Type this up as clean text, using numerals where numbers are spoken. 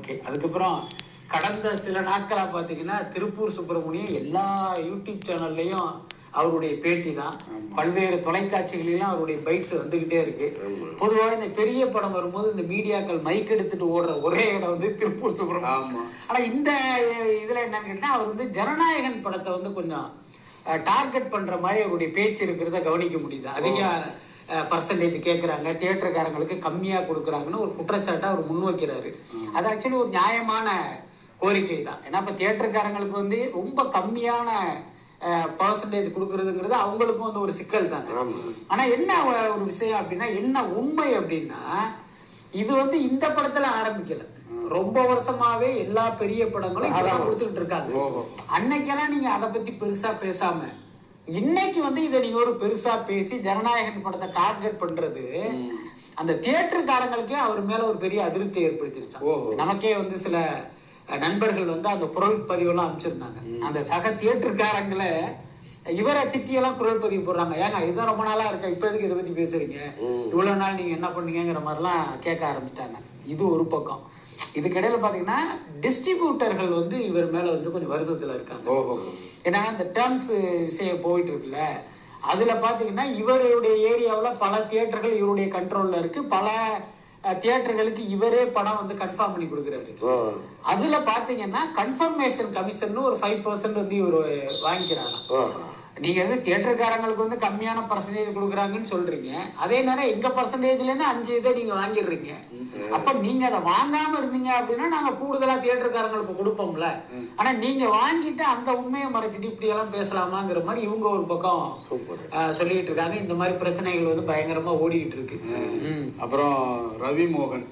Okay. அதுக்கப்புறம் கடந்த சில நாட்களா பாத்தீங்கன்னா திருப்பூர் சுப்பிரமணியம் எல்லா யூடியூப் சேனல்லையும் அவருடைய பேட்டி தான். பல்வேறு தொலைக்காட்சிகளிலும் அவருடைய பைட்ஸ் வந்துகிட்டே இருக்கு. பொதுவாக இந்த பெரிய படம் வரும்போது இந்த மீடியாக்கள் மைக் எடுத்துட்டு ஓடுற ஒரே இடம் வந்து திருப்பூர் சுப்பிரமணியம். ஆனா இந்த இதுல என்னன்னு கேட்டா அவர் வந்து ஜனநாயகன் படத்தை வந்து கொஞ்சம் டார்கெட் பண்ற மாதிரி அவருடைய பேச்சு இருக்கிறத கவனிக்க முடியுது. அதிக பர்சன்டேஜ் கேட்குறாங்க, தியேட்டருக்காரங்களுக்கு கம்மியாக கொடுக்குறாங்கன்னு ஒரு குற்றச்சாட்டை அவர் முன்வைக்கிறாரு. அது ஆக்சுவலி ஒரு நியாயமான கோரிக்கை தான். ஏன்னா இப்போ தியேட்டருக்காரங்களுக்கு வந்து ரொம்ப கம்மியான பர்சன்டேஜ் கொடுக்கறதுங்கிறது அவங்களுக்கும் வந்து ஒரு சிக்கல் தானே. ஆனால் என்ன ஒரு விஷயம் அப்படின்னா, என்ன உண்மை அப்படின்னா, இது வந்து இந்த படத்துல ஆரம்பிக்கல, ரொம்ப வருஷமாவே எல்லா பெரிய படங்களும் கொடுத்துக்கிட்டு இருக்காங்க. அன்னைக்கெல்லாம் நீங்க அதை பத்தி பெருசா பேசாம இன்னைக்கு வந்து இதை நீங்க ஒரு பெருசா பேசி ஜனநாயகன் படத்தை டார்கெட் பண்றது அந்த தியேட்டருக்காரங்களுக்கே அவர் மேல ஒரு பெரிய அதிருப்தி ஏற்படுத்திருச்சாங்க. நமக்கே வந்து சில நண்பர்கள் வந்து அந்த குரல் பதிவெல்லாம் அனுப்பிச்சிருந்தாங்க. அந்த சக தியேட்டருக்காரங்களை இவரை திட்டியெல்லாம் குரல் பதிவு போடுறாங்க. ஏங்க இதுதான் ரொம்ப நாளா இருக்கா, இப்ப எதுக்கு இதை பத்தி பேசுறீங்க, இவ்வளவு நாள் நீங்க என்ன பண்ணீங்கிற மாதிரிலாம் கேட்க ஆரம்பிச்சிட்டாங்க. இது ஒரு பக்கம். இதுக்கிடையில பாத்தீங்கன்னா டிஸ்ட்ரிபியூட்டர்கள் வந்து இவர் மேல வந்து கொஞ்சம் வருத்தத்துல இருக்காங்க. ஏன்னா இந்த டேர்ம்ஸ் விஷயம் போயிட்டு இருக்குல்ல, அதுல பாத்தீங்கன்னா இவருடைய ஏரியாவில் பல தியேட்டர்கள் இவருடைய கண்ட்ரோல்ல இருக்கு. பல தியேட்டர்களுக்கு இவரே படம் வந்து கன்ஃபார்ம் பண்ணி கொடுக்குறாரு. அதுல பாத்தீங்கன்னா கன்ஃபர்மேஷன் கமிஷன் ஒரு 5% வந்து இவர் வாங்கிக்கிறாங்க. நீங்க வந்து தியேட்டருக்காரங்களுக்கு வந்து கம்மியான பர்சன்டேஜ் கொடுக்குறாங்கன்னு சொல்றீங்க, அதே நேரம் எங்க பர்சன்டேஜ்ல இருந்து 5 இதை நீங்க வாங்கிடுறீங்க. அப்ப நீங்க அதை வாங்காம இருந்தீங்க அப்படின்னா நாங்க கூடுதலா தியேட்டருக்காரங்களுக்கு கொடுப்போம்ல. ஆனா நீங்க வாங்கிட்டு அந்த உண்மையை மறைச்சிட்டு இப்படி எல்லாம் பேசலாமாங்கிற மாதிரி இவங்க ஒரு பக்கம் சொல்லிட்டு இருக்காங்க. இந்த மாதிரி பிரச்சனைகள் வந்து பயங்கரமா ஓடிட்டு இருக்கு. அப்புறம் ரவி மோகன்